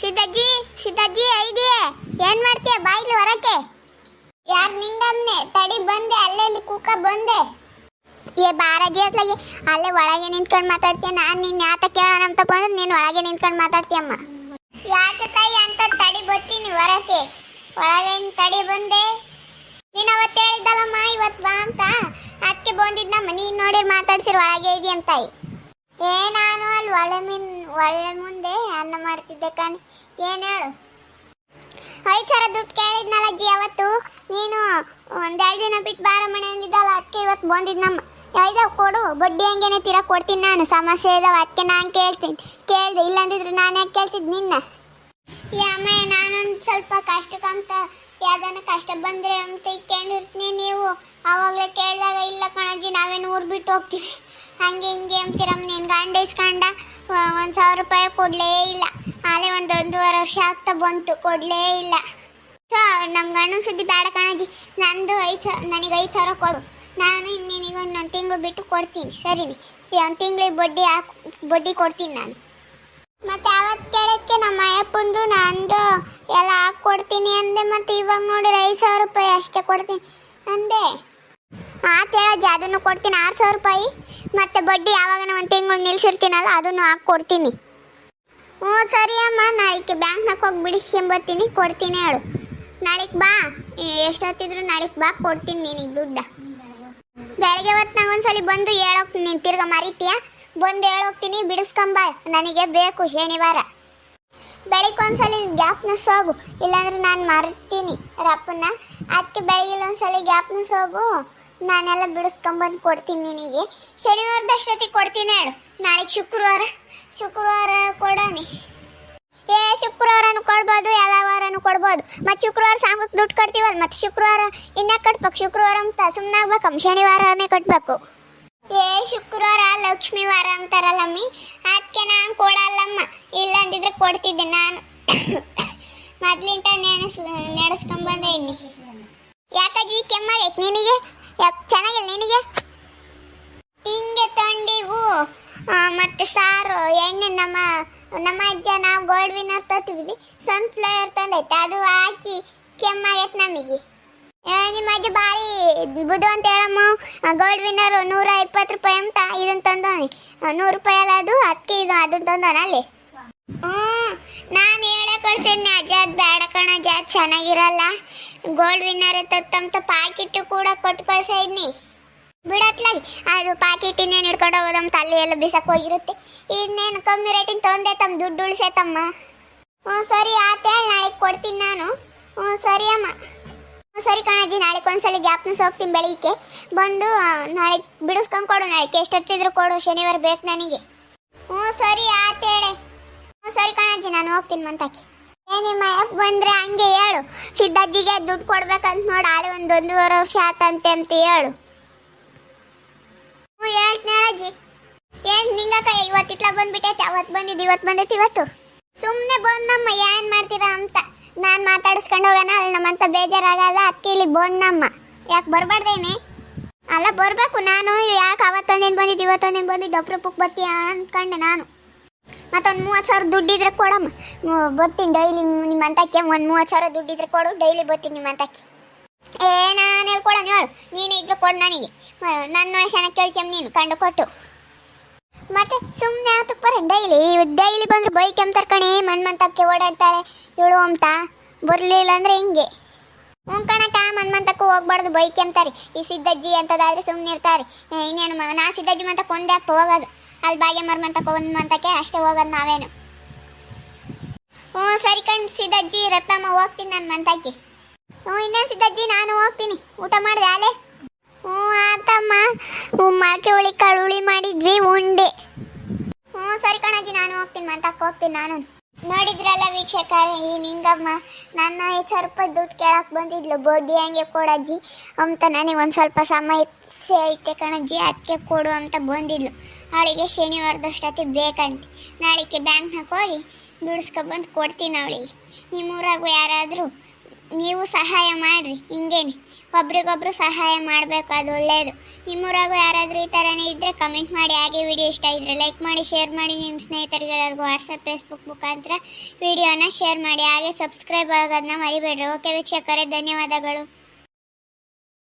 ಸಿದ್ದಜ್ಜಿ ಸಿದ್ದಜ್ಜಿ ID ಏನ್ ಮಾಡ್ತೀಯ ಬಾಯಿಲಿ ಹೊರಕ್ಕೆ ಯಾರು ನಿಂಗಮ್ನೆ ತಡಿ ಬಂದೆ ಅಲ್ಲೆಲ್ಲಿ ಕೂಕ ಬಂದೆ ಏ ಬಾರಜ್ಜಿ ಅತ್ಲಾಗಿ ಅಲ್ಲೇ ಒಳಗೆ ನಿಂತ್ಕೊಂಡು ಮಾತಾಡ್ತೀಯ ನಾನು ನಿನ್ನ ಯಾತ ಕೇಳೋಣ ಅಂತ ಬಂದ್ರೆ ನೀನು ಒಳಗೆ ನಿಂತ್ಕೊಂಡು ಮಾತಾಡ್ತೀಯಮ್ಮ ಯಾತ ತಾಯಿ ಅಂತ ತಡಿ ಬರ್ತೀನಿ ಹೊರಕ್ಕೆ ಒಳಗೆ ತಡಿ ಬಂದೆ ನೀನು ಅವತ್ತು ಹೇಳಿದ್ದಲ್ಲಮ್ಮ ಇವತ್ತು ಬಾ ಅಂತ ಅದಕ್ಕೆ ಬಂದಿದ್ದಮ್ಮ ನೀನು ನೋಡಿ ಮಾತಾಡ್ಸಿರು ಒಳಗೆ ಇದೆಯಮ್ಮ ತಾಯಿ ನಾನು ಅಲ್ಲಿ ಒಳ್ಳೆ ಮುಂದೆ ಅನ್ನ ಮಾಡ್ತಿದ್ದೆ ಕಾಣಿ ಏನು ಹೇಳು 5,000 ದುಡ್ಡು ಕೇಳಿದ್ನಲ್ಲ ಅಜ್ಜಿ ಅವತ್ತು ನೀನು ಒಂದು 2 ದಿನ ಬಿಟ್ಟು ಬಾರ ಮನೆ ಅಂದಿದ್ದಲ್ಲ ಅದಕ್ಕೆ ಇವತ್ತು ಬಂದಿದ್ನಮ್ಮ ಇದಾವ ಕೊಡು ಬಡ್ಡಿ ಹಂಗೇನೆ ತೀರ ಕೊಡ್ತೀನಿ ನಾನು ಸಮಸ್ಯೆ ಇದಾವೆ ಅದಕ್ಕೆ ನಾನು ಕೇಳಿದೆ ಇಲ್ಲಂದಿದ್ರೆ ನಾನು ಯಾಕೆ ಕೇಳ್ತಿದ್ದು ನಿನ್ನ ಅಮ್ಮ ನಾನೊಂದು ಸ್ವಲ್ಪ ಕಷ್ಟಕ್ಕಂತ ಯಾವ್ದಾನ ಕಷ್ಟ ಬಂದರೆ ಅಂತ ಇಕ್ಕೊಂಡಿರ್ತೀನಿ ನೀವು ಆವಾಗಲೇ ಕೇಳಿದಾಗ ಇಲ್ಲ ಕಣಜ್ಜಿ ನಾವೇನು ಊರು ಬಿಟ್ಟು ಹೋಗ್ತೀವಿ ಹಂಗೆ ಹಿಂಗೆ ಅಂತೀರಮ್ಮ ನೀನು ಗಂಡ ಇಸ್ಕೊಂಡ 1,000 ರೂಪಾಯಿ ಕೊಡಲೇ ಇಲ್ಲ ಆಲೇ ಒಂದೂವರೆ ವರ್ಷ ಆಗ್ತಾ ಬಂತು ಕೊಡಲೇ ಇಲ್ಲ ಸೊ ನಮ್ಮ ಗಂಡನ ಸುದ್ದಿ ಬೇಡ ಕಣಜ್ಜಿ ನಂದು ನನಗೆ 5,000 ಕೊಡು ನಾನು ನಿನಗೆ ಒಂದು ತಿಂಗಳು ಬಿಟ್ಟು ಕೊಡ್ತೀನಿ ಸರಿನಿ ಒಂದು ತಿಂಗಳಿಗೆ ಬಡ್ಡಿ ಕೊಡ್ತೀನಿ ನಾನು ಮತ್ತೆ ಅವತ್ತು ಕೇಳೋದಕ್ಕೆ ನಮ್ಮ ಅಯ್ಯಪ್ಪಂದು ನಂದು ಎಲ್ಲ ಹಾಕ್ಕೊಡ್ತೀನಿ ಅಂದೆ ಮತ್ತೆ ಇವಾಗ ನೋಡಿದ್ರೆ 5,000 ರೂಪಾಯಿ ಅಷ್ಟೇ ಕೊಡ್ತೀನಿ ಅಂದೆ ಹೇಳಜ್ಜಿ ಅದನ್ನು ಕೊಡ್ತೀನಿ 6,000 ರೂಪಾಯಿ ಮತ್ತೆ ಬಡ್ಡಿ ಯಾವಾಗ ಒಂದು ತಿಂಗಳು ನಿಲ್ಸಿರ್ತೀನಲ್ಲ ಅದನ್ನು ಹಾಕ್ಕೊಡ್ತೀನಿ ಹ್ಞೂ ಸರಿ ಅಮ್ಮ ನಾಳೆಗೆ ಬ್ಯಾಂಕ್ನಾಗ ಹೋಗಿ ಬಿಡಿಸ್ಕೊಂಬರ್ತೀನಿ ಕೊಡ್ತೀನಿ ಹೇಳು ನಾಳೆಗೆ ಬಾ ಎಷ್ಟೊತ್ತಿದ್ರು ನಾಳೆಗೆ ಬಾ ಕೊಡ್ತೀನಿ ನಿನಗೆ ದುಡ್ಡು ಬೆಳಗ್ಗೆ ಹೊತ್ನಾಗ ಒಂದ್ಸಲಿ ಬಂದು ಹೇಳೋಕೆ ನೀನು ತಿರ್ಗ ಮರಿತೀಯ ಬಂದು ಹೇಳೋಗ್ತೀನಿ ಬಿಡಿಸ್ಕೊಂಬ ನನಗೆ ಬೇಕು ಶನಿವಾರ ಬೆಳಿಗ್ಗೆ ಒಂದ್ಸಲಿ ಗ್ಯಾಪ್ನಸ್ ಹೋಗು ಇಲ್ಲಾಂದ್ರೆ ನಾನು ಮರ್ತೀನಿ ರಪ್ಪನ್ನ ಅದಕ್ಕೆ ಬೆಳಗ್ಗೆ ಒಂದ್ಸಲಿ ಗ್ಯಾಪ್ನಸ್ ಹೋಗು ನಾನೆಲ್ಲ ಬಿಡಿಸ್ಕೊಂಬಂದು ಕೊಡ್ತೀನಿ ನಿನಗೆ ಶನಿವಾರದಷ್ಟೊತ್ತಿಗೆ ಕೊಡ್ತೀನಿ ಹೇಳು ನಾಳೆಗೆ ಶುಕ್ರವಾರ ಕೊಡೋಣ ಶುಕ್ರವಾರನೂ ಕೊಡ್ಬೋದು ಎಲ್ಲ ವಾರನೂ ಕೊಡ್ಬೋದು ಮತ್ತು ಶುಕ್ರವಾರ ಸಾಂಗಕ್ಕೆ ದುಡ್ಡು ಕೊಡ್ತೀವಲ್ಲ ಮತ್ತು ಶುಕ್ರವಾರ ಇನ್ಯಾಕೆ ಕಟ್ಬೇಕು ಶುಕ್ರವಾರ ಅಂತ ಸುಮ್ಮನೆ ಆಗ್ಬೇಕಮ್ಮ ಶನಿವಾರನೇ ಕಟ್ಟಬೇಕು ಶುಕ್ರವಾರ ಲಕ್ಷ್ಮೀ ವಾರ ಅಂತಾರಲ್ಲಮ್ಮಿ ಅದಕ್ಕೆ ನಾನು ಕೊಡಲ್ಲಮ್ಮ ಇಲ್ಲಂದಿದ್ರೆ ಕೊಡ್ತಿದ್ದೆ ನಾನು ಮೊದ್ಲಿಂಟ ನಡೆಸ್ಕೊಂಬಂದೆ ಇನ್ನು ಯಾಕಜ್ಜಿ ಕೆಮ್ಮಾಗೈತೆ ನಿನಗೆ ಯಾಕೆ ಚೆನ್ನಾಗಿಲ್ಲ ನಿನಗೆ ಹಿಂಗೆ ತಂಡಿಗೂ ಮತ್ತು ಸಾರು ಎಣ್ಣೆ ನಮ್ಮ ಅಜ್ಜ ನಾವು ಗೋಲ್ಡ್ ವಿನ್ನರ್ ತರ್ತೀವಿ ಸನ್ಫ್ಲವರ್ ತಂದೈತೆ ಅದು ಹಾಕಿ ಕೆಮ್ಮಾಗೈತೆ ನಮಗೆ ನಿಮ್ಮ ಅಜ್ಜ ಭಾರಿ ಬುದು ಅಂತ ಹೇಳಮ್ಮ ಗೋಲ್ಡ್ ವಿನ್ನರು 120 ರೂಪಾಯಿ ಅಂತ ಇದನ್ನು ತಂದವನಿ 100 ರೂಪಾಯಿ ಅಲ್ಲ ಅದು ಅದಕ್ಕೆ ಇದು ಅದನ್ನು ತಂದವನ ಅಲ್ಲಿ ನಾನು ಹೇಳೇ ಕೊಡ್ತೀನಿ ಅಜ್ಜ ಅದು ಬೇಡ ಕಣ ಅಜ್ಜ ಅದು ಚೆನ್ನಾಗಿರಲ್ಲ ಗೋಲ್ಡ್ ವಿನ್ನರ್ ತತ್ತಂತ ಪಾಕಿಟ್ಟು ಕೂಡ ಕೊಟ್ಟು ಕಳ್ಸಿದ್ನಿ ಬಿಡತ್ಲಾಗಿ ಅದು ಪಾಕಿಟ್ ಇನ್ನೇನು ಹಿಡ್ಕೊಂಡು ಹೋಗೋದಮ್ಮ ತಲೆ ಎಲ್ಲ ಬಿಸಕ್ಕೆ ಹೋಗಿರುತ್ತೆ ಇನ್ನೇನು ಕಮ್ಮಿ ರೇಟಿನ ತೊಂದೆ ತಮ್ಮ ದುಡ್ಡು ಉಳಿಸೈತಮ್ಮ ಸರಿ ಆತ ನಾಳೆಗೆ ಕೊಡ್ತೀನಿ ನಾನು ಸರಿ ಅಮ್ಮ ಸರಿ ಕಣಜ್ಜಿ ನಾಳೆಗೆ ಒಂದ್ಸಲ ಗ್ಯಾಪ್ನಸ್ ಹೋಗ್ತೀನಿ ಬೆಳಿಗ್ಗೆ ಬಂದು ನಾಳೆ ಬಿಡಿಸ್ಕೊಂಡು ಕೊಡು ನಾಳೆಗೆ ಎಷ್ಟೊತ್ತಿದ್ರು ಕೊಡು ಶನಿವಾರ ಬೇಕು ನನಗೆ ಸರಿ ಆತ ಹೇಳೆ ಸರಿ ಕಣಜ್ಜಿ ನಾನು ಹೋಗ್ತೀನಿ ಮಂತಕ್ಕೆ ನಿಮ್ಮ ಅಪ್ಪ ಬಂದರೆ ಹಂಗೆ ಹೇಳು ಸಿದ್ದಜ್ಜಿಗೆ ದುಡ್ಡು ಕೊಡ್ಬೇಕಂತ ನೋಡಿ ಆಳೆ 1.5 ವರ್ಷ ಆತಂತೆ ಅಂತ ಹೇಳು ಹೇಳ್ತೀನಿ ಹೇಳಜ್ಜಿ ಏನು ನಿಂಗಕ್ಕ ಇವತ್ತಿಟ್ಲ ಬಂದ್ಬಿಟ್ಟೈತೆ ಅವತ್ತು ಬಂದೈತಿ ಇವತ್ತು ಸುಮ್ಮನೆ ಬಂದಮ್ಮ ಏನು ಮಾಡ್ತೀರಾ ಅಂತ ನಾನು ಮಾತಾಡಿಸ್ಕೊಂಡು ಹೋಗೋಣ ಅಲ್ಲಿ ನಮ್ಮಂತ ಬೇಜಾರಾಗಲ್ಲ ಅದಕ್ಕೆ ಇಲ್ಲಿ ಬಂದಮ್ಮ ಯಾಕೆ ಬರಬಾರ್ದೇನೆ ಅಲ್ಲ ಬರಬೇಕು ನಾನು ಯಾಕೆ ಅವತ್ತೊಂದೇನು ಬಂದಿದ್ದು ಇವತ್ತೊಂದೇನು ಬಂದಿದ್ದು ಅಪ್ರೂಪಕ್ಕೆ ಬರ್ತೀಯ ಅಂದ್ಕೊಂಡೆ ನಾನು ಮತ್ತೊಂದು 30,000 ದುಡ್ಡಿದ್ರೆ ಕೊಡಮ್ಮ ಬರ್ತೀನಿ ಡೈಲಿ ನಿಮ್ಮಂತಕ್ಕೆ ಒಂದು 30,000 ದುಡ್ಡಿದ್ರೆ ಕೊಡು ಡೈಲಿ ಬರ್ತೀನಿ ನಿಮ್ಮಂತಕ್ಕೆ ನಾನು ಹೇಳ್ಕೊಡೋಣ ಹೇಳು ನೀನು ಇದ್ರೆ ಕೊಡು ನನಗೆ ನನ್ನ ಚೆನ್ನಾಗಿ ಕೇಳ್ಕೊಂಬ ನೀನು ಕಂಡು ಕೊಟ್ಟು ಮತ್ತೆ ಸುಮ್ಮನೆ ಆತಕ್ಕೆ ಬರ ಡೈಲಿ ಬಂದ್ರೆ ಬೈಕ್ ಎಂತಾರೆ ಕಣೆ ಮನ್ಮಂತಕ್ಕೆ ಓಡಾಡ್ತಾಳೆ ಇವಳು ಅಂತ ಬರಲಿಲ್ಲ ಅಂದರೆ ಹಿಂಗೆ ಕಣಕ್ಕ ಮನ್ಮಂತಕ್ಕೂ ಹೋಗ್ಬಾರ್ದು ಬೈಕ್ ಎಂತಾರೆ ಈ ಸಿದ್ದಜ್ಜಿ ಅಂತದಾದ್ರೆ ಸುಮ್ಮನೆ ಇರ್ತಾರೆ ಇನ್ನೇನು ನಾ ಸಿದ್ದಜ್ಜಿ ಮಂತಕ್ಕೆ ಒಂದೇ ಅಪ್ಪ ಹೋಗೋದು ಅಲ್ಲಿ ಬಾಗೆ ಮರ್ಮಂತಕ್ಕೆ ಒಂದು ಮಂತಕ್ಕೆ ಅಷ್ಟೇ ಹೋಗೋದು ನಾವೇನು ಸರಿ ಕಣ್ ಸಿದ್ದಜ್ಜಿ ರತ್ನಮ್ಮ ಹೋಗ್ತೀನಿ ನನ್ನ ಮಂತಕ್ಕೆ ಇನ್ನೇನು ಸಿದ್ದಜ್ಜಿ ನಾನು ಹೋಗ್ತೀನಿ ಊಟ ಮಾಡಿದೆ ಅಲ್ಲೇ ಆತಮ್ಮ ಮೊಳಕೆ ಹುಳಿ ಕಳುಳಿ ಮಾಡಿದ್ವಿ ಉಂಡೆ ಸರಿ ಕಣಜ್ಜಿ ನಾನು ಹೋಗ್ತೀನಿ ಮಂತಕ್ಕೆ ಹೋಗ್ತೀನಿ ನಾನು ನೋಡಿದ್ರಲ್ಲ ವೀಕ್ಷಕರೇ ಈ ನಿಂಗಮ್ಮ ನನ್ನ 5,000 ರೂಪಾಯಿ ದುಡ್ಡು ಕೇಳಕ್ಕೆ ಬಂದಿದ್ಲು ಬಡ್ಡಿ ಹಂಗೆ ಕೊಡಜ್ಜಿ ಅಂತ ನನಗೆ ಒಂದು ಸ್ವಲ್ಪ ಸಮಸ್ಯೆ ಐತೆ ಕಣಜ್ಜಿ ಅದಕ್ಕೆ ಕೊಡು ಅಂತ ಬಂದಿದ್ಲು ಅವಳಿಗೆ ಶನಿವಾರದಷ್ಟೊತ್ತಿಗೆ ಬೇಕಂತೆ ನಾಳೆಗೆ ಬ್ಯಾಂಕ್ನಾಗ ಹೋಗಿ ದುಡಿಸ್ಕೊಬಂದು ಕೊಡ್ತೀನಿ ಅವಳಿಗೆ ನಿಮ್ಮೂರಾಗೂ ಯಾರಾದರೂ ನೀವು ಸಹಾಯ ಮಾಡಿರಿ. ಹಿಂಗೇನೆ ಒಬ್ರಿಗೊಬ್ರು ಸಹಾಯ ಮಾಡಬೇಕು, ಅದು ಒಳ್ಳೆಯದು. ನಿಮ್ಮೂರಾಗೂ ಯಾರಾದರೂ ಈ ಥರನೇ ಇದ್ದರೆ ಕಮೆಂಟ್ ಮಾಡಿ. ಹಾಗೆ ವಿಡಿಯೋ ಇಷ್ಟ ಇದ್ದರೆ ಲೈಕ್ ಮಾಡಿ, ಶೇರ್ ಮಾಡಿ. ನಿಮ್ಮ ಸ್ನೇಹಿತರಿಗೆ ಎಲ್ಲರಿಗೂ ವಾಟ್ಸಪ್ ಫೇಸ್ಬುಕ್ ಮುಖಾಂತರ ವಿಡಿಯೋನ ಶೇರ್ ಮಾಡಿ. ಹಾಗೆ ಸಬ್ಸ್ಕ್ರೈಬ್ ಆಗೋದನ್ನ ಮರಿಬೇಡ್ರಿ. ಓಕೆ ವೀಕ್ಷಕರೇ, ಧನ್ಯವಾದಗಳು.